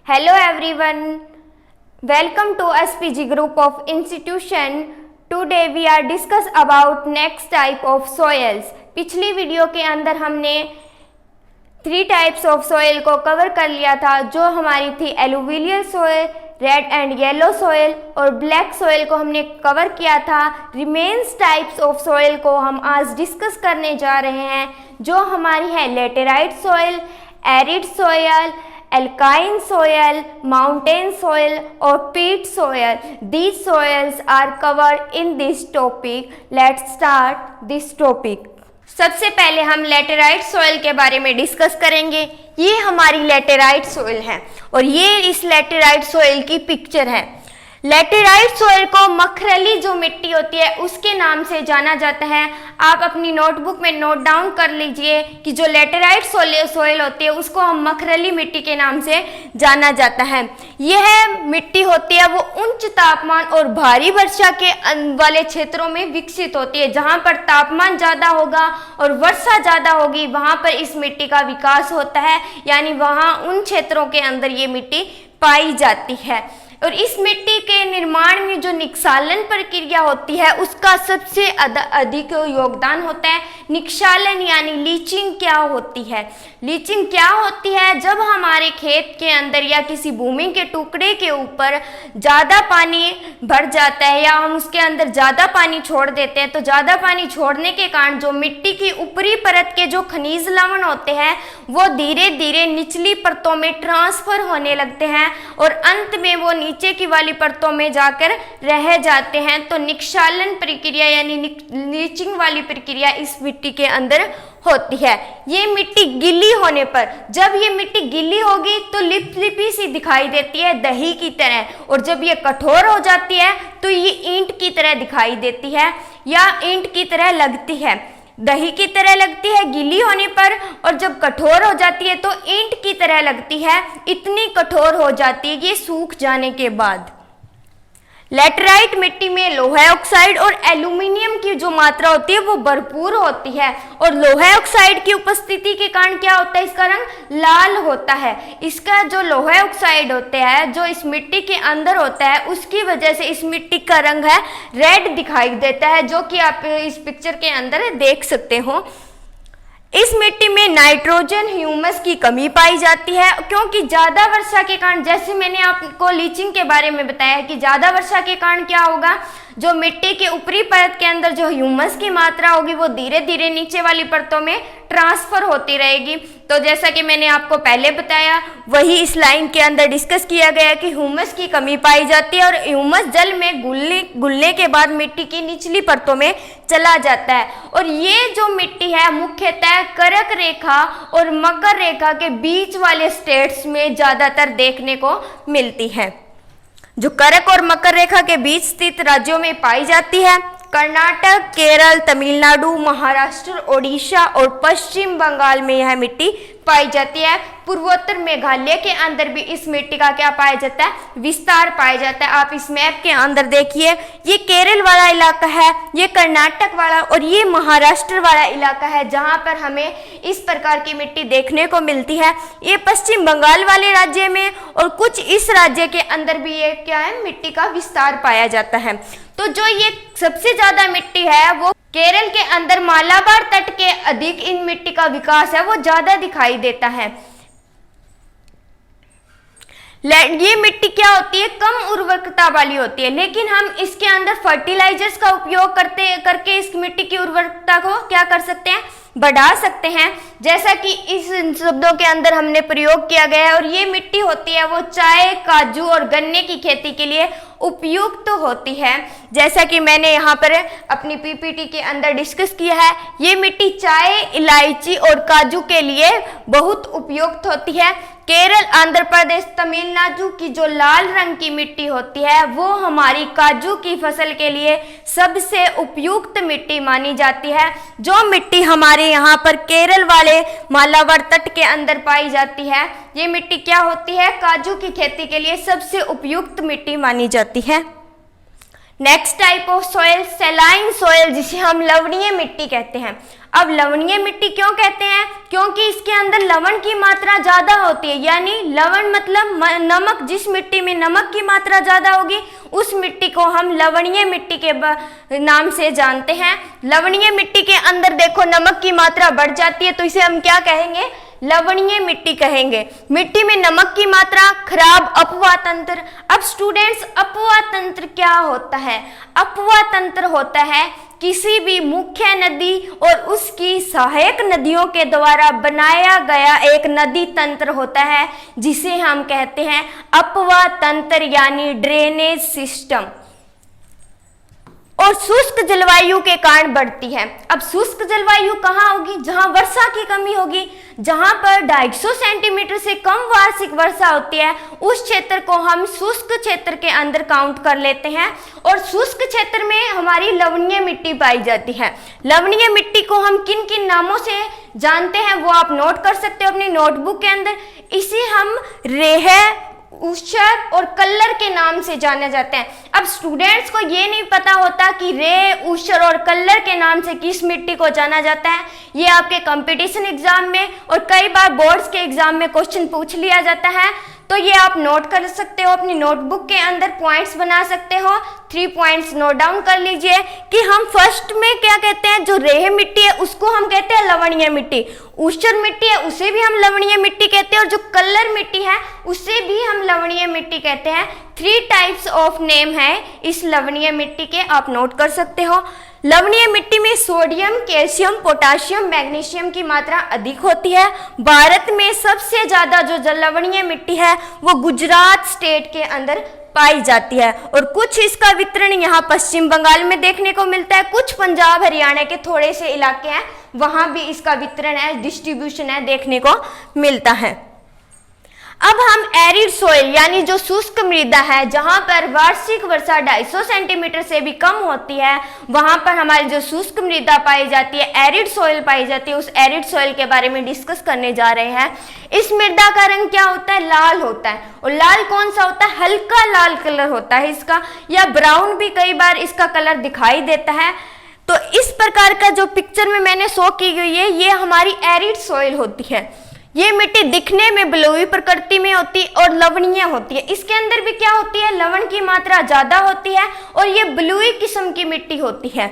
Hello everyone, welcome to SPG group of institution. Today we are discuss about next type of soils. पिछली video के अंदर हमने 3 types of soil को cover कर लिया था, जो हमारी थी alluvial soil, red and yellow soil और ब्लैक सॉइल को हमने कवर किया था। रिमेन्स टाइप्स ऑफ सॉइल को हम आज डिस्कस करने जा रहे हैं, जो हमारी है laterite soil, arid soil, alkaline soil, mountain soil or peat soil. These soils are covered in this topic. Let's start this topic. सबसे पहले हम लेटेराइट सॉइल के बारे में डिस्कस करेंगे। ये हमारी लेटेराइट सॉइल है और ये इस लेटेराइट सॉइल की पिक्चर है। लेटेराइट सॉइल को मखरली जो मिट्टी होती है उसके नाम से जाना जाता है। आप अपनी नोटबुक में नोट डाउन कर लीजिए कि जो लेटेराइट सॉइल होती है उसको हम मखरली मिट्टी के नाम से जाना जाता है। यह मिट्टी होती है वो उच्च तापमान और भारी वर्षा के वाले क्षेत्रों में विकसित होती है। जहाँ पर तापमान ज़्यादा होगा और वर्षा ज़्यादा होगी वहाँ पर इस मिट्टी का विकास होता है, यानी वहाँ उन क्षेत्रों के अंदर ये मिट्टी पाई जाती है। और इस मिट्टी के निर्माण में जो निक्षालन प्रक्रिया होती है उसका सबसे अधिक योगदान होता है। निक्षालन यानी लीचिंग क्या होती है? लीचिंग क्या होती है? जब हमारे खेत के अंदर या किसी भूमि के टुकड़े के ऊपर ज़्यादा पानी भर जाता है या हम उसके अंदर ज़्यादा पानी छोड़ देते हैं, तो ज़्यादा पानी छोड़ने के कारण जो मिट्टी की ऊपरी परत के जो खनिज लवण होते हैं वो धीरे धीरे निचली परतों में ट्रांसफर होने लगते हैं और अंत में वो नीचे की वाली परतों में जाकर रह जाते हैं। तो निक्षालन प्रक्रिया यानी लीचिंग वाली प्रक्रिया इस मिट्टी के अंदर होती है। ये मिट्टी गीली होने पर, जब ये मिट्टी गीली होगी तो लिपलिपी सी दिखाई देती है दही की तरह, और जब ये कठोर हो जाती है तो ये ईंट की तरह दिखाई देती है या ईंट की तरह लगती है। दही की तरह लगती है गीली होने पर, और जब कठोर हो जाती है तो ईंट की तरह लगती है। इतनी कठोर हो जाती है कि सूख जाने के बाद। लेटेराइट मिट्टी में लोहा ऑक्साइड और एल्यूमिनियम की जो मात्रा होती है वो भरपूर होती है, और लोहा ऑक्साइड की उपस्थिति के कारण क्या होता है, इसका रंग लाल होता है। इसका जो लोहा ऑक्साइड होता है जो इस मिट्टी के अंदर होता है उसकी वजह से इस मिट्टी का रंग है रेड दिखाई देता है, जो कि आप इस पिक्चर के अंदर देख सकते हो। इस मिट्टी में नाइट्रोजन ह्यूमस की कमी पाई जाती है, क्योंकि ज़्यादा वर्षा के कारण, जैसे मैंने आपको लीचिंग के बारे में बताया कि ज़्यादा वर्षा के कारण क्या होगा, जो मिट्टी के ऊपरी परत के अंदर जो ह्यूमस की मात्रा होगी वो धीरे धीरे नीचे वाली परतों में ट्रांसफर होती रहेगी। तो जैसा कि मैंने आपको पहले बताया वही इस लाइन के अंदर डिस्कस किया गया कि ह्यूमस की कमी पाई जाती है और ह्यूमस जल में घुलने के बाद मिट्टी की निचली परतों में चला जाता है। और ये जो मिट्टी है मुख्यतः कर्क रेखा और मकर रेखा के बीच वाले स्टेट्स में ज़्यादातर देखने को मिलती है, जो कर्क और मकर रेखा के बीच स्थित राज्यों में पाई जाती है। कर्नाटक, केरल, तमिलनाडु, महाराष्ट्र, ओडिशा और पश्चिम बंगाल में यह मिट्टी पाई जाती है। पूर्वोत्तर मेघालय के अंदर भी इस मिट्टी का क्या पाया जाता है, विस्तार पाया जाता है। आप इस मैप के अंदर देखिए, ये केरल वाला इलाका है, ये कर्नाटक वाला और ये महाराष्ट्र वाला इलाका है जहाँ पर हमें इस प्रकार की मिट्टी देखने को मिलती है। ये पश्चिम बंगाल वाले राज्य में और कुछ इस राज्य के अंदर भी ये क्या है, मिट्टी का विस्तार पाया जाता है। तो जो ये सबसे ज्यादा मिट्टी है वो केरल के अंदर मालाबार तट के अधिक इन मिट्टी का विकास है वो ज्यादा दिखाई देता है। ये मिट्टी क्या होती है, कम उर्वरकता वाली होती है, लेकिन हम इसके अंदर फर्टिलाइजर्स का उपयोग करके इस मिट्टी की उर्वरकता को क्या कर सकते हैं, बढ़ा सकते हैं। जैसा कि इस शब्दों के अंदर हमने प्रयोग किया गया है। और ये मिट्टी होती है वो चाय, काजू और गन्ने की खेती के लिए उपयुक्त होती है। जैसा कि मैंने यहाँ पर अपनी पीपीटी के अंदर डिस्कस किया है, ये मिट्टी चाय, इलायची और काजू के लिए बहुत उपयुक्त होती है। केरल, आंध्र प्रदेश, तमिलनाडु की जो लाल रंग की मिट्टी होती है वो हमारी काजू की फसल के लिए सबसे उपयुक्त मिट्टी मानी जाती है। जो मिट्टी हमारे यहाँ पर केरल वाले मालाबार तट के अंदर पाई जाती है, ये मिट्टी क्या होती है, काजू की खेती के लिए सबसे उपयुक्त मिट्टी मानी जाती है। Next type of soil saline soil, जिसे हम लवणीय मिट्टी कहते हैं। अब लवणीय मिट्टी क्यों कहते हैं? क्योंकि इसके अंदर लवण की मात्रा ज्यादा होती है, यानी लवण मतलब नमक। जिस मिट्टी में नमक की मात्रा ज्यादा होगी उस मिट्टी को हम लवणीय मिट्टी के नाम से जानते हैं। लवणीय मिट्टी के अंदर देखो नमक की मात्रा बढ़ जाती है, तो इसे हम क्या कहेंगे? लवणीय मिट्टी कहेंगे। मिट्टी में नमक की मात्रा, खराब अपवाह तंत्र। अब स्टूडेंट्स, अपवाह तंत्र क्या होता है? अपवाह तंत्र होता है किसी भी मुख्य नदी और उसकी सहायक नदियों के द्वारा बनाया गया एक नदी तंत्र होता है, जिसे हम कहते हैं अपवाह तंत्र यानी ड्रेनेज सिस्टम। और शुष्क जलवायु के कारण बढ़ती है। अब शुष्क जलवायु कहाँ होगी? जहां वर्षा की कमी होगी, जहां पर 250 सेंटीमीटर से कम वार्षिक वर्षा होती है, उस क्षेत्र को हम शुष्क क्षेत्र के अंदर काउंट कर लेते हैं। और शुष्क क्षेत्र में हमारी लवणीय मिट्टी पाई जाती है। लवणीय मिट्टी को हम किन किन नामों से जानते हैं वो आप नोट कर सकते हो अपनी नोटबुक के अंदर। इसे हम रेह, ऊषर और कल्लर के नाम से जाने जाते हैं। अब स्टूडेंट्स को ये नहीं पता होता कि रे, ऊषर और कल्लर के नाम से किस मिट्टी को जाना जाता है। ये आपके कंपटीशन एग्जाम में और कई बार बोर्ड्स के एग्जाम में क्वेश्चन पूछ लिया जाता है, तो ये आप नोट कर सकते हो अपनी नोटबुक के अंदर, पॉइंट्स बना सकते हो। 3 पॉइंट्स नोट डाउन कर लीजिए कि हम फर्स्ट में क्या कहते हैं, जो रेह मिट्टी है उसको हम कहते हैं लवणीय मिट्टी। ऊषर मिट्टी है उसे भी हम लवणीय मिट्टी कहते हैं, और जो कल्लर मिट्टी है उसे भी हम लवणीय मिट्टी कहते हैं। 3 टाइप्स ऑफ नेम है इस लवणीय मिट्टी के, आप नोट कर सकते हो। लवणीय मिट्टी में सोडियम, कैल्शियम, पोटाशियम, मैग्नीशियम की मात्रा अधिक होती है। भारत में सबसे ज्यादा जो लवणीय मिट्टी है वो गुजरात स्टेट के अंदर पाई जाती है, और कुछ इसका वितरण यहाँ पश्चिम बंगाल में देखने को मिलता है। कुछ पंजाब हरियाणा के थोड़े से इलाके हैं, वहां भी इसका वितरण है, डिस्ट्रीब्यूशन है, देखने को मिलता है। अब हम एरिड सोइल यानी जो शुष्क मृदा है, जहां पर वार्षिक वर्षा 250 सेंटीमीटर से भी कम होती है, वहां पर हमारी जो शुष्क मृदा पाई जाती है, एरिड सोइल पाई जाती है, उस एरिड सोइल के बारे में डिस्कस करने जा रहे हैं। इस मृदा का रंग क्या होता है? लाल होता है। और लाल कौन सा होता है? हल्का लाल कलर होता है इसका, या ब्राउन भी कई बार इसका कलर दिखाई देता है। तो इस प्रकार का जो पिक्चर में मैंने शो की गई है, ये हमारी एरिड सोइल होती है। ये मिट्टी दिखने में बलुई प्रकृति में होती है और लवणीय होती है। इसके अंदर भी क्या होती है? लवण की मात्रा ज्यादा होती है और ये बलुई किस्म की मिट्टी होती है।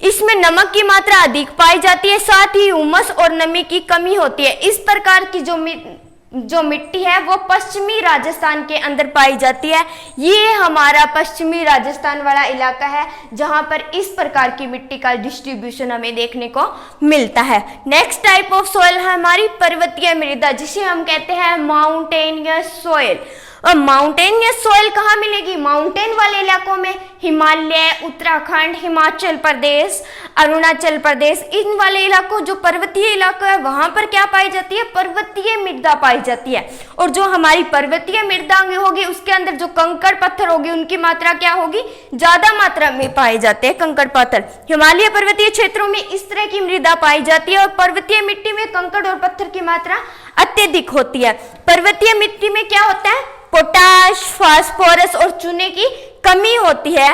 इसमें नमक की मात्रा अधिक पाई जाती है, साथ ही उमस और नमी की कमी होती है। इस प्रकार की जो मिट्टी है वो पश्चिमी राजस्थान के अंदर पाई जाती है। ये हमारा पश्चिमी राजस्थान वाला इलाका है जहां पर इस प्रकार की मिट्टी का डिस्ट्रीब्यूशन हमें देखने को मिलता है। नेक्स्ट टाइप ऑफ सॉइल है हमारी पर्वतीय मृदा, जिसे हम कहते हैं माउंटेनियस सॉइल। और माउंटेनियस सॉइल कहाँ मिलेगी? माउंटेन वाले इलाकों में, हिमालय, उत्तराखंड, हिमाचल प्रदेश, अरुणाचल प्रदेश, इन वाले इलाकों, जो पर्वतीय इलाका है वहां पर क्या पाई जाती है? पर्वतीय मृदा पाई जाती है। और जो हमारी पर्वतीय मृदा होगी उसके अंदर जो कंकड़ पत्थर होगी उनकी मात्रा क्या होगी? ज्यादा मात्रा में पाए जाते हैं कंकड़ पत्थर। हिमालय पर्वतीय क्षेत्रों में इस तरह की मृदा पाई जाती है और पर्वतीय मिट्टी में कंकड़ और पत्थर की मात्रा अत्यधिक होती है। पर्वतीय मिट्टी में क्या होता है? पोटाश, फास्फोरस और चूने की कमी होती है।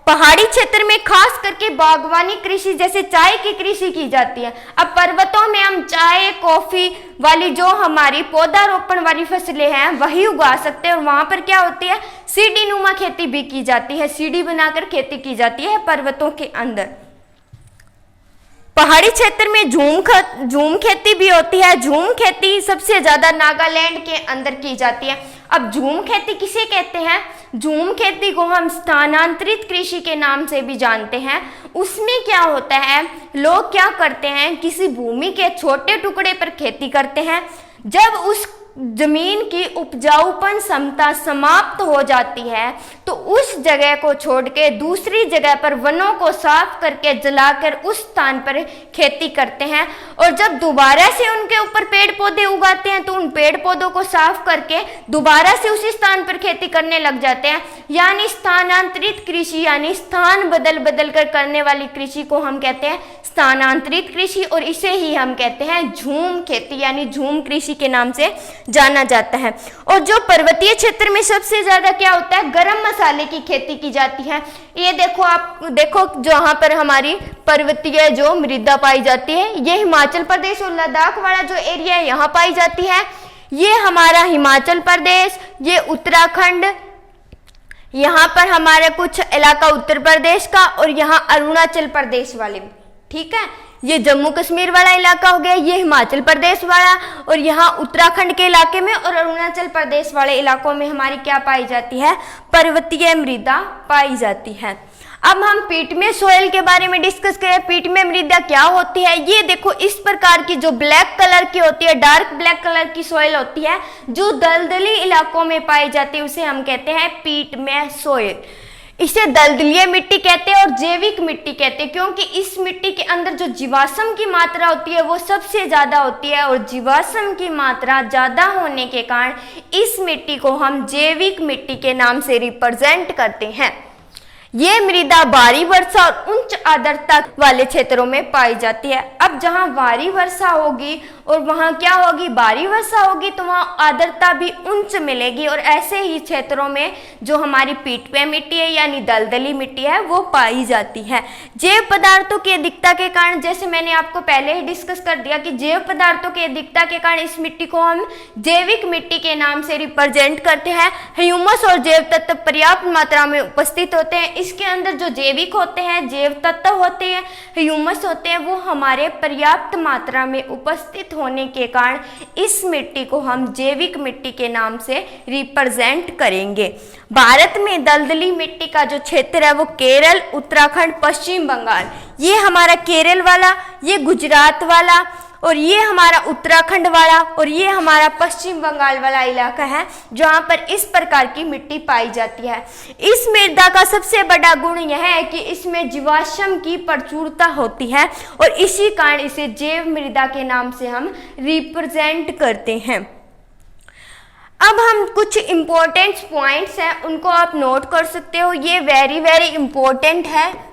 पहाड़ी क्षेत्र में खास करके बागवानी कृषि जैसे चाय की कृषि की जाती है। अब पर्वतों में हम चाय, कॉफी वाली जो हमारी पौधारोपण वाली फसलें हैं वही उगा सकते हैं, और वहां पर क्या होती है? सीढ़ी नुमा खेती भी की जाती है, सीढ़ी बनाकर खेती की जाती है पर्वतों के अंदर। पहाड़ी क्षेत्र में झूम खेती भी होती है। झूम खेती सबसे ज्यादा नागालैंड के अंदर की जाती है। अब झूम खेती किसे कहते हैं? झूम खेती को हम स्थानांतरित कृषि के नाम से भी जानते हैं। उसमें क्या होता है, लोग क्या करते हैं, किसी भूमि के छोटे टुकड़े पर खेती करते हैं। जब उस जमीन की उपजाऊपन क्षमता समाप्त हो जाती है तो उस जगह को छोड़ के दूसरी जगह पर वनों को साफ करके जलाकर उस स्थान पर खेती करते हैं। और जब दोबारा से उनके ऊपर पेड़ पौधे उगाते हैं तो उन पेड़ पौधों को साफ करके दोबारा से उसी स्थान पर खेती करने लग जाते हैं। यानी स्थानांतरित कृषि, यानी स्थान बदल बदल कर करने वाली कृषि को हम कहते हैं स्थानांतरित कृषि, और इसे ही हम कहते हैं झूम खेती, यानी झूम कृषि के नाम से जाना जाता है। और जो पर्वतीय क्षेत्र में सबसे ज्यादा क्या होता है, गरम मसाले की खेती की जाती है। ये देखो, आप देखो जहां पर हमारी पर्वतीय जो मृदा पाई जाती है, ये हिमाचल प्रदेश और लद्दाख वाला जो एरिया है यहाँ पाई जाती है। ये हमारा हिमाचल प्रदेश, ये उत्तराखंड, यहाँ पर हमारे कुछ इलाका उत्तर प्रदेश का, और यहाँ अरुणाचल प्रदेश वाले, ठीक है। ये जम्मू कश्मीर वाला इलाका हो गया, ये हिमाचल प्रदेश वाला, और यहाँ उत्तराखंड के इलाके में और अरुणाचल प्रदेश वाले इलाकों में हमारी क्या पाई जाती है, पर्वतीय मृदा पाई जाती है। अब हम पीटमे सोयल के बारे में डिस्कस करें। पीटमे मृदा क्या होती है, ये देखो इस प्रकार की जो ब्लैक कलर की होती है, डार्क ब्लैक कलर की सोयल होती है, जो दलदली इलाकों में पाई जाती है, उसे हम कहते हैं पीटमे सोयल। इसे दलदलीय मिट्टी कहते हैं और जैविक मिट्टी कहते हैं, क्योंकि इस मिट्टी के अंदर जो जीवाश्म की मात्रा होती है वो सबसे ज्यादा होती है, और जीवाश्म की मात्रा ज्यादा होने के कारण इस मिट्टी को हम जैविक मिट्टी के नाम से रिप्रेजेंट करते हैं। ये मृदा भारी वर्षा और उच्च आर्द्रता वाले क्षेत्रों में पाई जाती है। अब जहाँ भारी वर्षा होगी और वहाँ क्या होगी, भारी वर्षा होगी, तो वहाँ आर्द्रता भी उच्च मिलेगी, और ऐसे ही क्षेत्रों में जो हमारी पीटमे मिट्टी है यानी दलदली मिट्टी है वो पाई जाती है। जैव पदार्थों की अधिकता के कारण, जैसे मैंने आपको पहले ही डिस्कस कर दिया कि जैव पदार्थों की अधिकता के कारण इस मिट्टी को हम जैविक मिट्टी के नाम से रिप्रेजेंट करते हैं। ह्यूमस और जैव तत्व पर्याप्त मात्रा में उपस्थित होते हैं। इसके अंदर जो जैविक होते हैं, जैव तत्व होते हैं, ह्यूमस होते हैं, वो हमारे पर्याप्त मात्रा में उपस्थित होने के कारण इस मिट्टी को हम जैविक मिट्टी के नाम से रिप्रेजेंट करेंगे। भारत में दलदली मिट्टी का जो क्षेत्र है वो केरल, उत्तराखंड, पश्चिम बंगाल, ये हमारा केरल वाला, ये गुजरात वाला, और ये हमारा उत्तराखंड वाला, और ये हमारा पश्चिम बंगाल वाला इलाका है जहाँ पर इस प्रकार की मिट्टी पाई जाती है। इस मृदा का सबसे बड़ा गुण यह है कि इसमें जीवाश्म की प्रचुरता होती है, और इसी कारण इसे जैव मृदा के नाम से हम रिप्रेजेंट करते हैं। अब हम कुछ इंपॉर्टेंट पॉइंट्स हैं उनको आप नोट कर सकते हो, ये वेरी इंपॉर्टेंट है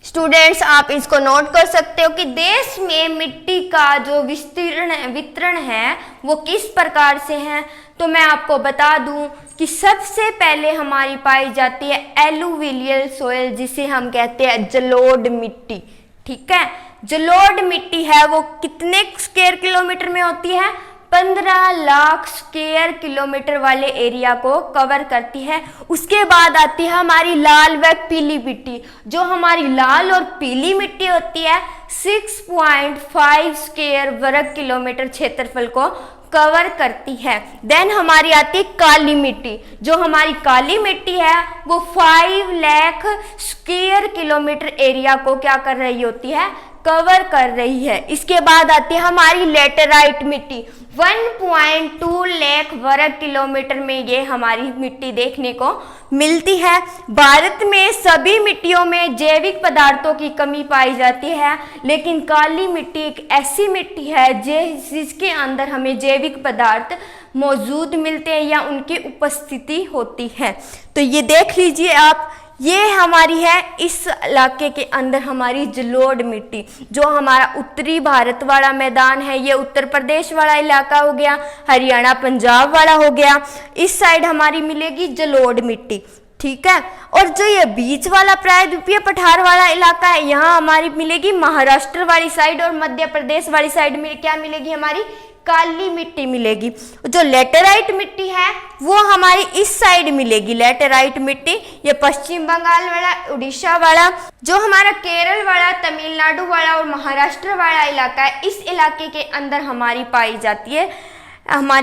स्टूडेंट्स, आप इसको नोट कर सकते हो कि देश में मिट्टी का जो वितरण है वो किस प्रकार से है। तो मैं आपको बता दूं कि सबसे पहले हमारी पाई जाती है एलुवियल सोयल, जिसे हम कहते हैं जलोढ़ मिट्टी, ठीक है। जलोढ़ मिट्टी है वो कितने स्क्वायर किलोमीटर में होती है, 15 लाख स्क्वायर किलोमीटर वाले एरिया को कवर करती है। उसके बाद आती है हमारी लाल व पीली मिट्टी। जो हमारी लाल और पीली मिट्टी होती है 6.5 स्क्वायर वर्ग किलोमीटर क्षेत्रफल को कवर करती है। देन हमारी आती है काली मिट्टी। जो हमारी काली मिट्टी है वो 5 लाख स्क्वायर किलोमीटर एरिया को क्या कर रही होती है, कवर कर रही है। इसके बाद आती है हमारी लेटेराइट मिट्टी, 1.2 लाख वर्ग किलोमीटर में ये हमारी मिट्टी देखने को मिलती है। भारत में सभी मिट्टियों में जैविक पदार्थों की कमी पाई जाती है, लेकिन काली मिट्टी एक ऐसी मिट्टी है जिसके अंदर हमें जैविक पदार्थ मौजूद मिलते हैं या उनकी उपस्थिति होती है। तो ये देख लीजिए आप, ये हमारी है इस इलाके के अंदर हमारी जलोढ़ मिट्टी। जो हमारा उत्तरी भारत वाला मैदान है, ये उत्तर प्रदेश वाला इलाका हो गया, हरियाणा पंजाब वाला हो गया, इस साइड हमारी मिलेगी जलोढ़ मिट्टी, ठीक है। और जो ये बीच वाला प्रायद्वीपीय पठार वाला इलाका है, यहाँ हमारी मिलेगी महाराष्ट्र वाली साइड, और मध्य प्रदेश वाली साइड में क्या मिलेगी, हमारी काली मिट्टी मिलेगी। जो लेटेराइट मिट्टी है वो हमारी इस साइड मिलेगी, लेटेराइट मिट्टी, ये पश्चिम बंगाल वाला, उड़ीसा वाला, जो हमारा केरल वाला, तमिलनाडु वाला और महाराष्ट्र वाला इलाका है, इस इलाके के अंदर हमारी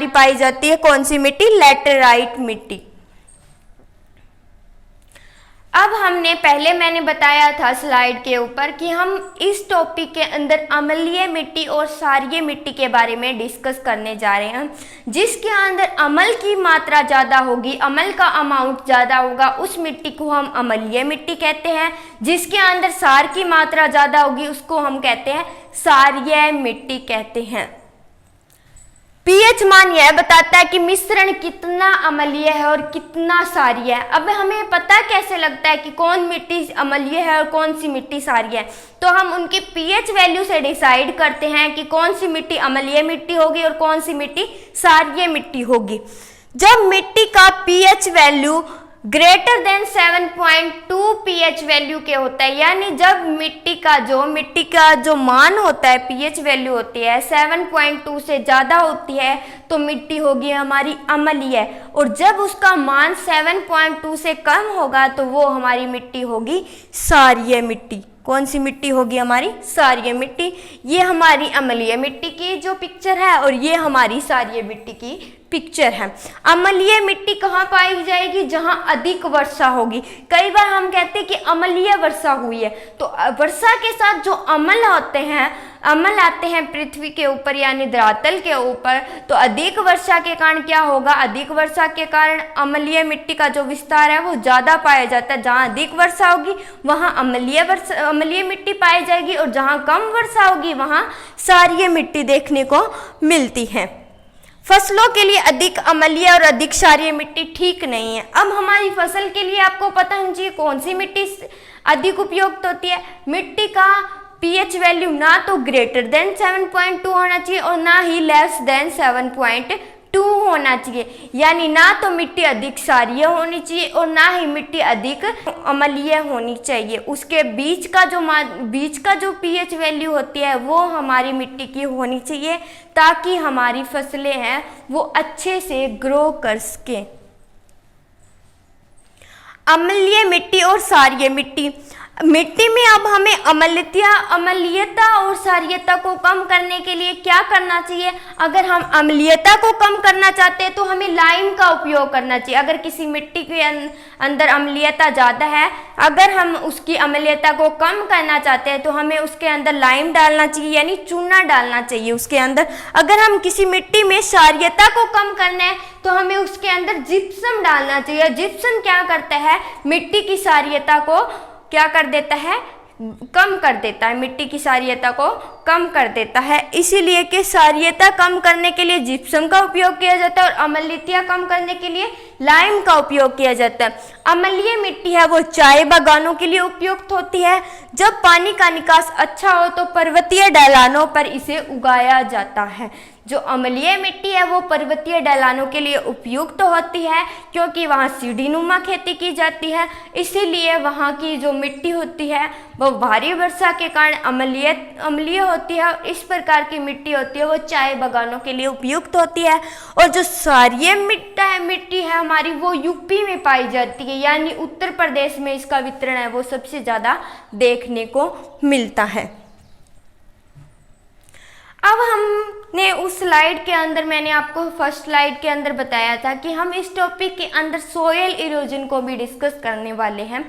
पाई जाती है कौन सी मिट्टी, लेटेराइट मिट्टी। अब मैंने बताया था स्लाइड के ऊपर कि हम इस टॉपिक के अंदर अम्लीय मिट्टी और क्षारीय मिट्टी के बारे में डिस्कस करने जा रहे हैं। जिसके अंदर अम्ल की मात्रा ज़्यादा होगी, अम्ल का अमाउंट ज़्यादा होगा, उस मिट्टी को हम अम्लीय मिट्टी कहते हैं। जिसके अंदर क्षार की मात्रा ज़्यादा होगी उसको हम कहते हैं क्षारीय मिट्टी कहते हैं। पीएच मान यह बताता है कि मिश्रण कितना अम्लीय है और कितना क्षारीय है। अब हमें पता कैसे लगता है कि कौन मिट्टी अम्लीय है और कौन सी मिट्टी क्षारीय है? तो हम उनकी पीएच वैल्यू से डिसाइड करते हैं कि कौन सी मिट्टी अम्लीय मिट्टी होगी और कौन सी मिट्टी क्षारीय मिट्टी होगी। जब मिट्टी का pH value greater than 7.2 pH value के होता है, यानी जब मिट्टी का जो मान होता है, पीएच वैल्यू होती है 7.2 से ज़्यादा होती है तो मिट्टी होगी हमारी अम्लीय, और जब उसका मान 7.2 से कम होगा तो वो हमारी मिट्टी होगी क्षारीय मिट्टी। कौन सी मिट्टी होगी हमारी? क्षारीय मिट्टी। ये हमारी अम्लीय मिट्टी की जो पिक्चर है और ये हमारी क्षारीय मिट्टी की पिक्चर है। अम्लीय मिट्टी कहाँ पाई जाएगी? जहाँ अधिक वर्षा होगी। कई बार हम कहते हैं कि अम्लीय वर्षा हुई है, तो वर्षा के साथ जो अम्ल आते हैं पृथ्वी के ऊपर यानी धरातल के ऊपर, तो अधिक वर्षा के कारण क्या होगा? अधिक वर्षा के कारण अम्लीय मिट्टी का जो विस्तार है वो ज़्यादा पाया जाता है। जहाँ अधिक वर्षा होगी वहाँ अम्लीय मिट्टी पाई जाएगी, और जहाँ कम वर्षा होगी वहाँ क्षारीय मिट्टी देखने को मिलती है। फसलों के लिए अधिक अम्लीय और अधिक क्षारीय मिट्टी ठीक नहीं है। अब हमारी फसल के लिए आपको पता होना चाहिए कौन सी मिट्टी अधिक उपयुक्त होती है। मिट्टी का पीएच वैल्यू ना तो ग्रेटर देन 7.2 होना चाहिए और ना ही लेस देन 7.2 होना चाहिए, यानी ना तो मिट्टी अधिक क्षारीय होनी चाहिए और ना ही मिट्टी अधिक अम्लीय होनी चाहिए। उसके बीच का जो पीएच वैल्यू होती है वो हमारी मिट्टी की होनी चाहिए, ताकि हमारी फसलें हैं वो अच्छे से ग्रो कर सके। अम्लीय मिट्टी और क्षारीय मिट्टी में अब हमें अम्लीयता और क्षारीयता को कम करने के लिए क्या करना चाहिए? अगर हम अम्लीयता को कम करना चाहते हैं तो हमें लाइम का उपयोग करना चाहिए। अगर किसी मिट्टी के अंदर अम्लीयता ज़्यादा है, अगर हम उसकी अम्लीयता को कम करना चाहते हैं तो हमें उसके अंदर लाइम डालना चाहिए, यानी चूना डालना चाहिए उसके अंदर। अगर हम किसी मिट्टी में क्षारीयता को कम करना है तो हमें उसके अंदर जिप्सम डालना चाहिए। जिप्सम क्या करता है? मिट्टी की क्षारीयता को क्या कर देता है? कम कर देता है, मिट्टी की क्षारीयता को कम कर देता है। इसीलिए कि क्षारीयता कम करने के लिए जिप्सम का उपयोग किया जाता है और अम्लीयता कम करने के लिए लाइम का उपयोग किया जाता है। अम्लीय मिट्टी है वो चाय बागानों के लिए उपयुक्त होती है। जब पानी का निकास अच्छा हो तो पर्वतीय ढलानों पर इसे उगाया जाता है। जो अम्लीय मिट्टी है वो पर्वतीय ढलानों के लिए उपयुक्त होती है, क्योंकि वहाँ सीढ़ीनुमा खेती की जाती है। इसीलिए वहाँ की जो मिट्टी होती है वो भारी वर्षा के कारण अम्लीय होती है, और इस प्रकार की मिट्टी होती है वो चाय बागानों के लिए उपयुक्त होती है। और जो क्षारीय मिट्टी है हमारी वो यूपी में पाई जाती है, यानी उत्तर प्रदेश में इसका वितरण है वो सबसे ज़्यादा देखने को मिलता है। अब हमने उस स्लाइड के अंदर, मैंने आपको फर्स्ट स्लाइड के अंदर बताया था कि हम इस टॉपिक के अंदर सोयल इरोजन को भी डिस्कस करने वाले हैं।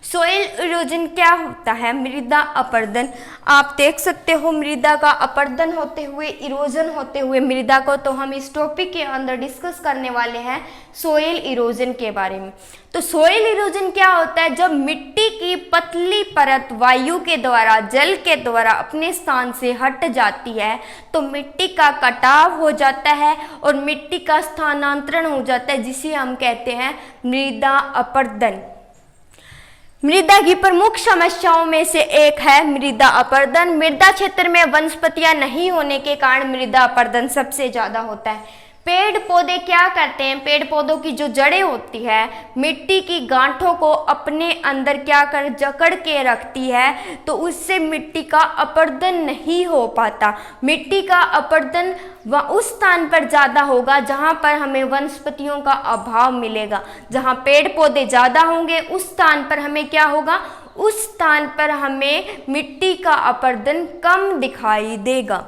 सोयल इरोजन क्या होता है? मृदा अपरदन। आप देख सकते हो मृदा का अपरदन होते हुए, इरोजन होते हुए मृदा को, तो हम इस टॉपिक के अंदर डिस्कस करने वाले हैं सोयल इरोजन के बारे में। तो सोयल इरोजन क्या होता है? जब मिट्टी की पतली परत वायु के द्वारा, जल के द्वारा अपने स्थान से हट जाती है तो मिट्टी का कटाव हो जाता है और मिट्टी का स्थानांतरण हो जाता है, जिसे हम कहते हैं मृदा अपरदन। मृदा की प्रमुख समस्याओं में से एक है मृदा अपरदन। मृदा क्षेत्र में वनस्पतियां नहीं होने के कारण मृदा अपरदन सबसे ज्यादा होता है। पेड़ पौधे क्या करते हैं? पेड़ पौधों की जो जड़ें होती है मिट्टी की गांठों को अपने अंदर जकड़ के रखती है, तो उससे मिट्टी का अपरदन नहीं हो पाता। मिट्टी का अपरदन उस स्थान पर ज़्यादा होगा जहाँ पर हमें वनस्पतियों का अभाव मिलेगा। जहाँ पेड़ पौधे ज़्यादा होंगे उस स्थान पर हमें क्या होगा? उस स्थान पर हमें मिट्टी का अपरदन कम दिखाई देगा।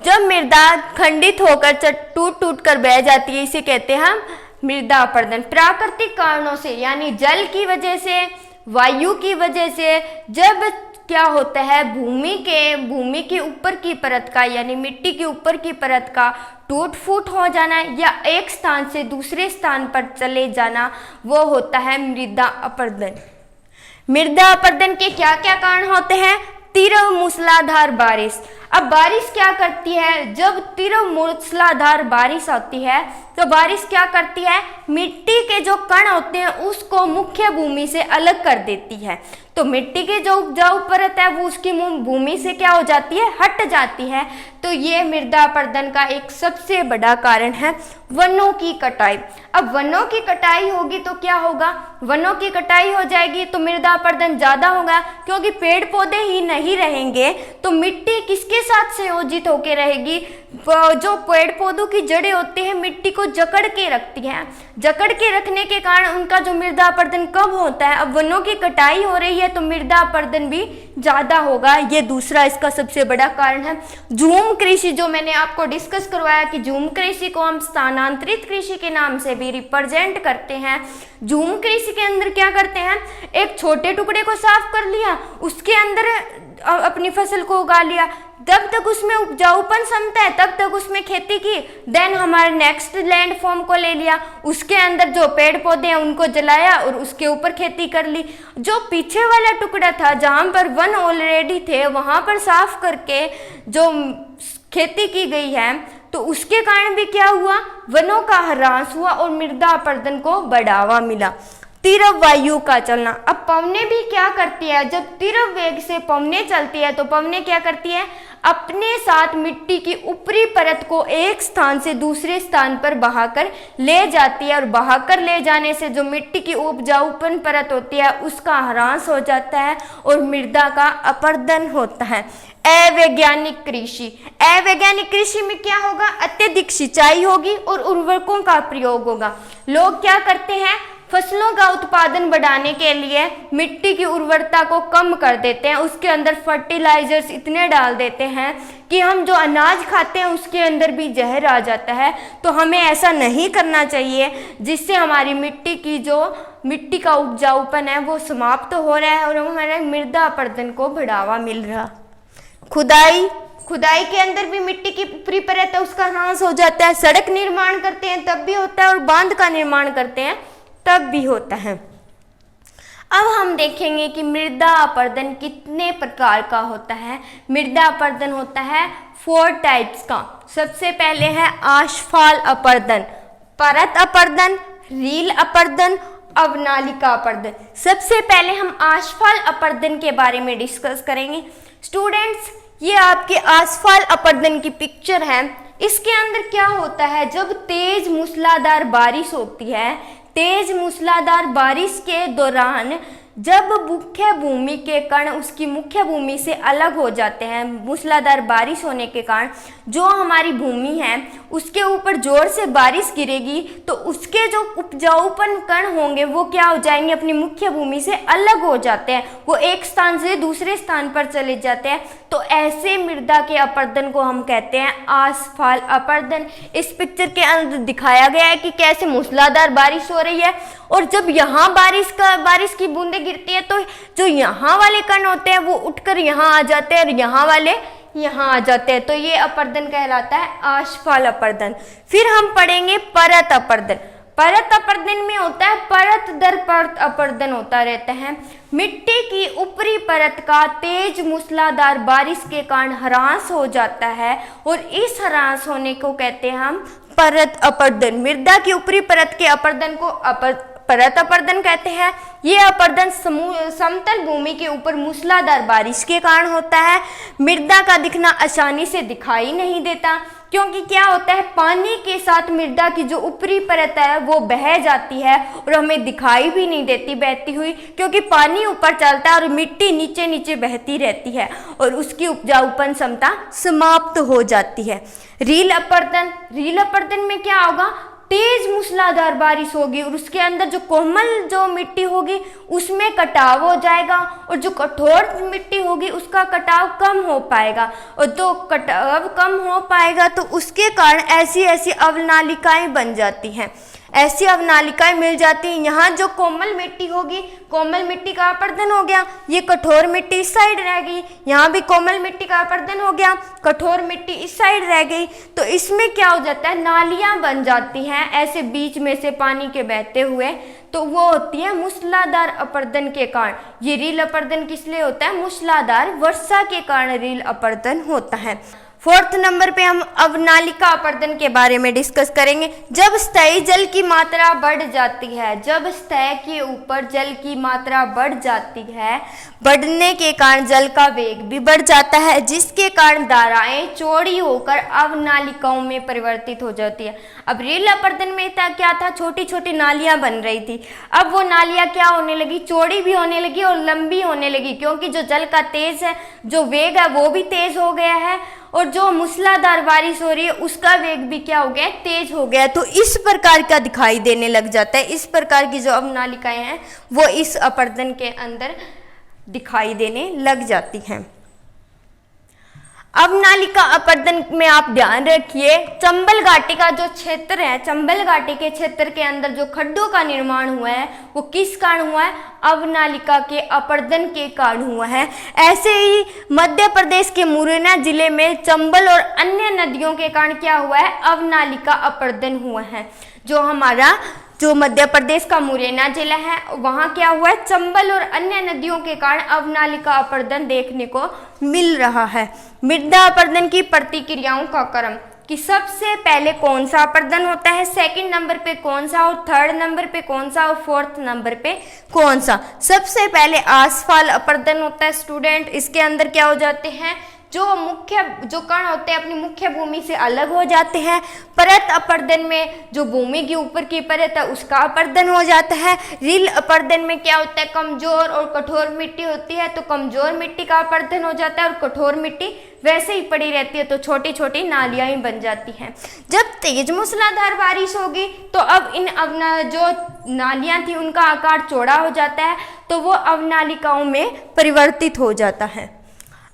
जब मृदा खंडित होकर टूट कर बह जाती है, इसे कहते हैं हम मृदा अपरदन। प्राकृतिक कारणों से, यानी जल की वजह से, वायु की वजह से, जब क्या होता है भूमि के ऊपर की परत का, यानी मिट्टी के ऊपर की परत का टूट फूट हो जाना या एक स्थान से दूसरे स्थान पर चले जाना, वो होता है मृदा अपरदन। मृदा अपरदन के क्या क्या कारण होते हैं? तीव्र मूसलाधार बारिश। अब बारिश क्या करती है, जब तीव्र मूसलाधार बारिश होती है तो बारिश क्या करती है, मिट्टी के जो कण होते हैं उसको मुख्य भूमि से अलग कर देती है। तो मिट्टी की जो उपजाऊ परत है वो उसकी भूमि से क्या हो जाती है, हट जाती है। तो ये मृदा अपरदन का एक सबसे बड़ा कारण है वनों की कटाई। अब वनों की कटाई होगी तो क्या होगा, वनों की कटाई हो जाएगी तो मृदा अपरदन ज्यादा होगा, क्योंकि पेड़ पौधे ही नहीं रहेंगे तो मिट्टी किसके साथ संयोजित होकर रहेगी, जो पेड़ पौधों की जड़ें होती हैं मिट्टी को जकड़ के रखती हैं। जकड़ के रखने के कारण उनका जो मृदा अपरदन कब होता है, अब वनों की कटाई हो रही है तो मृदा अपरदन भी ज्यादा होगा। ये दूसरा इसका सबसे बड़ा कारण है। झूम कृषि जो मैंने आपको डिस्कस करवाया कि झूम कृषि को हम स्थानांतरित कृषि के नाम से भी रिप्रेजेंट करते हैं। झूम कृषि के अंदर क्या करते हैं, एक छोटे टुकड़े को साफ कर लिया, उसके अंदर अपनी फसल को उगा लिया, जब तक उसमें उपजाऊपन क्षमता है तब तक उसमें खेती की, देन हमारे नेक्स्ट लैंड फॉर्म को ले लिया, उसके अंदर जो पेड़ पौधे हैं उनको जलाया और उसके ऊपर खेती कर ली। जो पीछे वाला टुकड़ा था जहाँ पर वन ऑलरेडी थे वहाँ पर साफ करके जो खेती की गई है तो उसके कारण भी क्या हुआ, वनों का ह्रास हुआ और मृदा अपरदन को बढ़ावा मिला। तीव्र वायु का चलना, अब पवनें भी क्या करती है, जब तीव्र वेग से पवनें चलती है तो पवनें क्या करती है, अपने साथ मिट्टी की ऊपरी परत को एक स्थान से दूसरे स्थान पर बहाकर ले जाती है और बहाकर ले जाने से जो मिट्टी की उपजाऊपन परत होती है उसका ह्रास हो जाता है और मृदा का अपरदन होता है। अवैज्ञानिक कृषि, अवैज्ञानिक कृषि में क्या होगा, अत्यधिक सिंचाई होगी और उर्वरकों का प्रयोग होगा। लोग क्या करते हैं, फसलों का उत्पादन बढ़ाने के लिए मिट्टी की उर्वरता को कम कर देते हैं, उसके अंदर फर्टिलाइजर्स इतने डाल देते हैं कि हम जो अनाज खाते हैं उसके अंदर भी जहर आ जाता है। तो हमें ऐसा नहीं करना चाहिए जिससे हमारी मिट्टी का उपजाऊपन है वो समाप्त हो रहा है और हमारे मृदा अपरदन को बढ़ावा मिल रहा। खुदाई के अंदर भी मिट्टी की ऊपरी परत है उसका ह्रास हो जाता है। सड़क निर्माण करते हैं तब भी होता है और बांध का निर्माण करते हैं तब भी होता है। अब हम देखेंगे कि मृदा अपरदन कितने प्रकार का होता है। मृदा अपरदन होता है 4 टाइप्स का। सबसे पहले है आश्फाल अपरदन, परत अपरदन, रील अपरदन, अवनालिका अपरदन। सबसे पहले हम आश्फाल अपरदन के बारे में डिस्कस करेंगे। स्टूडेंट्स, ये आपके आश्फाल अपरदन की पिक्चर है। इसके अंदर क्या होता है, जब तेज मूसलाधार बारिश होती है, तेज मूसलाधार बारिश के दौरान जब मुख्य भूमि के कण उसकी मुख्य भूमि से अलग हो जाते हैं, मूसलाधार बारिश होने के कारण जो हमारी भूमि है उसके ऊपर जोर से बारिश गिरेगी तो उसके जो उपजाऊपन कण होंगे वो क्या हो जाएंगे, अपनी मुख्य भूमि से अलग हो जाते हैं, वो एक स्थान से दूसरे स्थान पर चले जाते हैं। तो ऐसे मृदा के अपरदन को हम कहते हैं आश्फाल अपरदन। इस पिक्चर के अंदर दिखाया गया है कि कैसे मूसलाधार बारिश हो रही है और जब यहाँ बारिश की बूंदें गिरती है तो जो यहाँ वाले कण होते हैं वो उठकर यहाँ आ जाते हैं और यहाँ वाले यहाँ आ जाते हैं। तो ये अपरदन कहलाता है आश्फाल अपरदन। फिर हम पढ़ेंगे परत अपरदन। परत अपरदन में होता है परत दर परत अपरदन होता रहता है। मिट्टी की ऊपरी परत का तेज मूसलाधार बारिश के कारण ह्रास हो जाता है और इस ह्रास होने को कहते हैं हम परत अपरदन। मृदा की ऊपरी परत के अपरदन को परत अपरदन कहते हैं। ये अपरदन समतल भूमि के ऊपर मूसलाधार बारिश के कारण होता है। मृदा का दिखना आसानी से दिखाई नहीं देता क्योंकि क्या होता है, पानी के साथ मृदा की जो ऊपरी परत है वो बह जाती है और हमें दिखाई भी नहीं देती बहती हुई, क्योंकि पानी ऊपर चलता है और मिट्टी नीचे नीचे बहती रहती है और उसकी उपजाऊपन क्षमता समाप्त हो जाती है। रील अपरदन, रील अपरदन में क्या होगा, तेज मूसलाधार बारिश होगी और उसके अंदर जो कोमल जो मिट्टी होगी उसमें कटाव हो जाएगा और जो कठोर मिट्टी होगी उसका कटाव कम हो पाएगा और जो कटाव कम हो पाएगा तो उसके कारण ऐसी ऐसी अवनालिकाएं बन जाती हैं, ऐसी अवनालिकाएं मिल जाती हैं। यहाँ जो कोमल मिट्टी होगी, कोमल मिट्टी का अपरदन हो गया, ये कठोर मिट्टी इस साइड रह गई, यहाँ भी कोमल मिट्टी का अपरदन हो गया, कठोर मिट्टी इस साइड रह गई। तो इसमें क्या हो जाता है, नालियाँ बन जाती हैं। ऐसे बीच में से पानी के बहते हुए, तो वो होती है मूसलाधार अपर्दन के कारण। ये रील अपर्दन किस लिए होता है? मूसलाधार वर्षा के कारण रील अपर्दन होता है। 4th नंबर पे हम अवनालिका अपर्दन के बारे में डिस्कस करेंगे। जब स्थायी जल की मात्रा बढ़ जाती है, जब सतह के ऊपर जल की मात्रा बढ़ जाती है, बढ़ने के कारण जल का वेग भी बढ़ जाता है, जिसके कारण धाराएं चौड़ी होकर अवनालिकाओं में परिवर्तित हो जाती है। अब रील अपर्दन में क्या था? छोटी छोटी नालियां बन रही थी। अब वो नालियां क्या होने लगी? चौड़ी भी होने लगी और लंबी होने लगी, क्योंकि जो जल का तेज है, जो वेग है वो भी तेज हो गया है, और जो मूसलाधार बारिश हो रही है उसका वेग भी क्या हो गया? तेज हो गया। तो इस प्रकार का दिखाई देने लग जाता है। इस प्रकार की जो अवनालिकाएं हैं वो इस अपर्दन के अंदर दिखाई देने लग जाती हैं। अवनालिका अपर्दन में आप ध्यान रखिए, चंबल घाटी का जो क्षेत्र है, चंबल घाटी के क्षेत्र के अंदर जो खड्डों का निर्माण हुआ है वो किस कारण हुआ है? अवनालिका के अपर्दन के कारण हुआ है। ऐसे ही मध्य प्रदेश के मुरैना जिले में चंबल और अन्य नदियों के कारण क्या हुआ है? अवनालिका अपर्दन हुआ है। जो मध्य प्रदेश का मुरैना जिला है वहाँ क्या हुआ है? चंबल और अन्य नदियों के कारण अवनालिका अपर्दन देखने को मिल रहा है। मृदा अपर्दन की प्रतिक्रियाओं का क्रम कि सबसे पहले कौन सा अपर्दन होता है, सेकंड नंबर पे कौन सा, और थर्ड नंबर पे कौन सा, और फोर्थ नंबर पे कौन सा। सबसे पहले आसफाल अपर्दन होता है स्टूडेंट। इसके अंदर क्या हो जाते हैं? जो कण होते हैं अपनी मुख्य भूमि से अलग हो जाते हैं। परत अपर्दन में जो भूमि के ऊपर की परत है उसका अपर्दन हो जाता है। रील अपर्दन में क्या होता है? कमजोर और कठोर मिट्टी होती है, तो कमजोर मिट्टी का अपर्दन हो जाता है, और कठोर मिट्टी वैसे ही पड़ी रहती है, तो छोटी छोटी नालियां ही बन जाती हैं। जब तेज मूसलाधार बारिश होगी तो अब जो नालियां थी उनका आकार चौड़ा हो जाता है, तो वो अवनालिकाओं में परिवर्तित हो जाता है।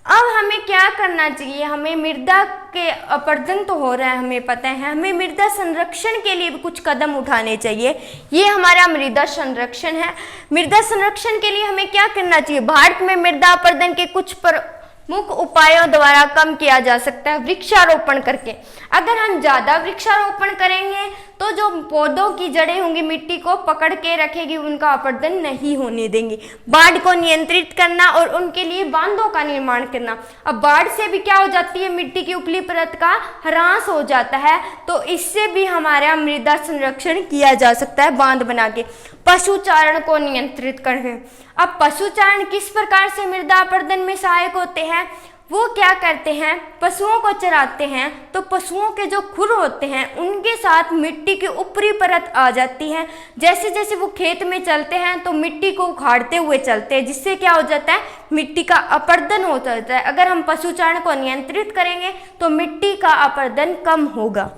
अब हमें क्या करना चाहिए? हमें मृदा के अपर्दन तो हो रहा है, हमें पता है, हमें मृदा संरक्षण के लिए भी कुछ कदम उठाने चाहिए। ये हमारा मृदा संरक्षण है। मृदा संरक्षण के लिए हमें क्या करना चाहिए? भारत में मृदा अपर्दन के कुछ प्रमुख उपायों द्वारा कम किया जा सकता है वृक्षारोपण करके। अगर हम ज़्यादा वृक्षारोपण करेंगे तो जो पौधों की जड़ें होंगी मिट्टी को पकड़ के रखेगी, उनका अपर्दन नहीं होने देंगी। बाढ़ को नियंत्रित करना और उनके लिए बांधों का निर्माण करना। अब बाढ़ से भी क्या हो जाती है? मिट्टी की उपली परत का ह्रास हो जाता है, तो इससे भी हमारा मृदा संरक्षण किया जा सकता है बांध बना के। पशुचारण को नियंत्रित करें। अब पशुचारण किस प्रकार से मृदा अपर्दन में सहायक होते हैं? वो क्या करते हैं? पशुओं को चराते हैं, तो पशुओं के जो खुर होते हैं उनके साथ मिट्टी की ऊपरी परत आ जाती है। जैसे जैसे वो खेत में चलते हैं तो मिट्टी को उखाड़ते हुए चलते हैं, जिससे क्या हो जाता है? मिट्टी का अपर्दन हो जाता है। अगर हम पशुचारण को नियंत्रित करेंगे तो मिट्टी का अपर्दन कम होगा।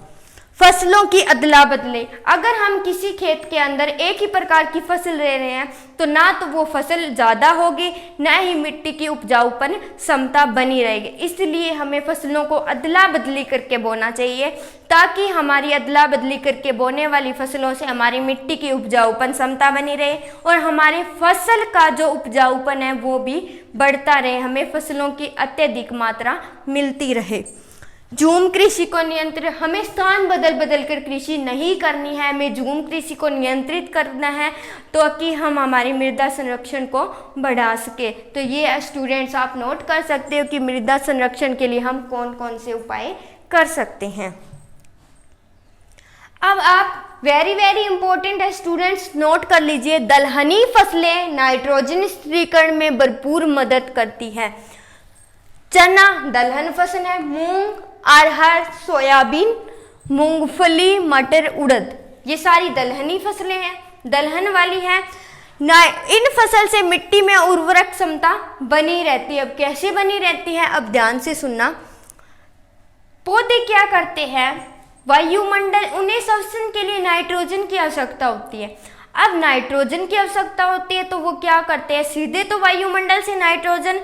फसलों की अदला बदली। अगर हम किसी खेत के अंदर एक ही प्रकार की फसल ले रहे हैं तो ना तो वो फसल ज़्यादा होगी, ना ही मिट्टी की उपजाऊपन क्षमता बनी रहेगी। इसलिए हमें फसलों को अदला बदली करके बोना चाहिए, ताकि हमारी अदला बदली करके बोने वाली फसलों से हमारी मिट्टी की उपजाऊपन क्षमता बनी रहे और हमारे फसल का जो उपजाऊपन है वो भी बढ़ता रहे, हमें फसलों की अत्यधिक मात्रा मिलती रहे। झूम कृषि को नियंत्रित, हमें स्थान बदल बदल कर कृषि नहीं करनी है, हमें झूम कृषि को नियंत्रित करना है ताकि हम हमारी मृदा संरक्षण को बढ़ा सके। तो ये स्टूडेंट्स आप नोट कर सकते हो कि मृदा संरक्षण के लिए हम कौन कौन से उपाय कर सकते हैं। अब आप वेरी इंपॉर्टेंट है स्टूडेंट्स, नोट कर लीजिए। दलहनी फसलें नाइट्रोजन स्थिरीकरण में भरपूर मदद करती है। चना दलहन फसल है, मूंग, अरहर, सोयाबीन, मूंगफली, मटर, उड़द, ये सारी दलहनी फसलें हैं, दलहन वाली हैं। इन फसल से मिट्टी में उर्वरक क्षमता बनी रहती है। अब कैसे बनी रहती है? अब ध्यान से सुनना। पौधे क्या करते हैं? वायुमंडल, उन्हें श्वसन के लिए नाइट्रोजन की आवश्यकता होती है। अब नाइट्रोजन की आवश्यकता होती है तो वो क्या करते हैं? सीधे तो वायुमंडल से नाइट्रोजन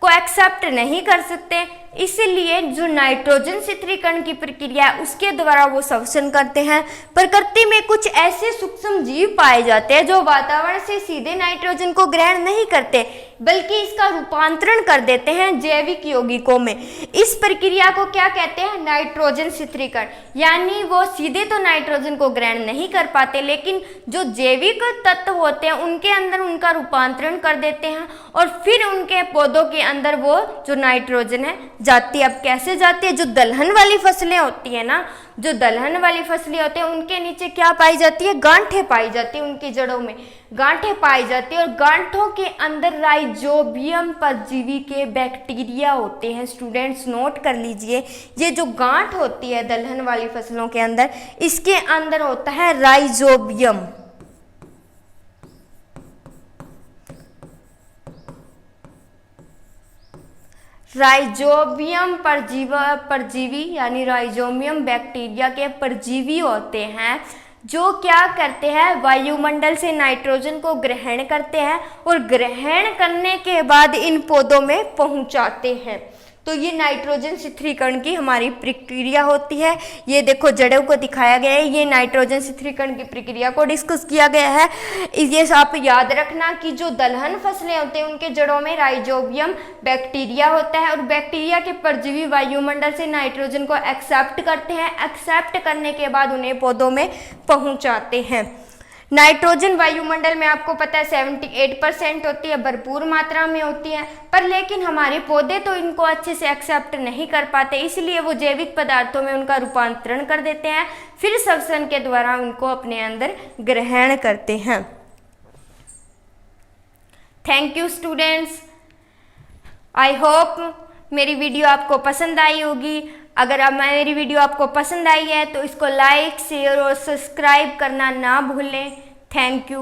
को एक्सेप्ट नहीं कर सकते, इसलिए जो नाइट्रोजन शिथिलीकरण की प्रक्रिया है उसके द्वारा वो श्वसन करते हैं। प्रकृति में कुछ ऐसे सूक्ष्म जीव पाए जाते हैं जो वातावरण से सीधे नाइट्रोजन को ग्रहण नहीं करते बल्कि इसका रूपांतरण कर देते हैं जैविक यौगिकों में। इस प्रक्रिया को क्या कहते हैं? नाइट्रोजन शिथिलीकरण। यानी वो सीधे तो नाइट्रोजन को ग्रहण नहीं कर पाते लेकिन जो जैविक तत्व होते हैं उनके अंदर उनका रूपांतरण कर देते हैं और फिर उनके पौधों के अंदर वो जो नाइट्रोजन है जाती है। अब कैसे जाती है? जो दलहन वाली फसलें होती है ना, जो दलहन वाली फसलें होती हैं उनके नीचे क्या पाई जाती है? गांठें पाई जाती है। उनकी जड़ों में गांठें पाई जाती है और गांठों के अंदर राइजोबियम परजीवी के बैक्टीरिया होते हैं। स्टूडेंट्स नोट कर लीजिए, ये जो गांठ होती है दलहन वाली फसलों के अंदर, इसके अंदर होता है राइजोबियम। राइजोबियम परजीवी यानी राइजोबियम बैक्टीरिया के परजीवी होते हैं जो क्या करते हैं? वायुमंडल से नाइट्रोजन को ग्रहण करते हैं और ग्रहण करने के बाद इन पौधों में पहुंचाते हैं। तो ये नाइट्रोजन शिथिलीकरण की हमारी प्रक्रिया होती है। ये देखो जड़ों को दिखाया गया है, ये नाइट्रोजन शिथिलीकरण की प्रक्रिया को डिस्कस किया गया है। ये आप याद रखना कि जो दलहन फसलें होते हैं उनके जड़ों में राइजोबियम बैक्टीरिया होता है और बैक्टीरिया के परजीवी वायुमंडल से नाइट्रोजन को एक्सेप्ट करते हैं। एक्सेप्ट करने के बाद उन्हें पौधों में पहुंचाते हैं। नाइट्रोजन वायुमंडल में आपको पता है 78% होती है, भरपूर मात्रा में होती है, पर लेकिन हमारे पौधे तो इनको अच्छे से एक्सेप्ट नहीं कर पाते, इसलिए वो जैविक पदार्थों में उनका रूपांतरण कर देते हैं, फिर श्वसन के द्वारा उनको अपने अंदर ग्रहण करते हैं। Thank you students, I hope मेरी वीडियो आपको पसंद आई होगी। अगर अब मेरी वीडियो आपको पसंद आई है तो इसको लाइक, शेयर और सब्सक्राइब करना ना भूलें। Thank you.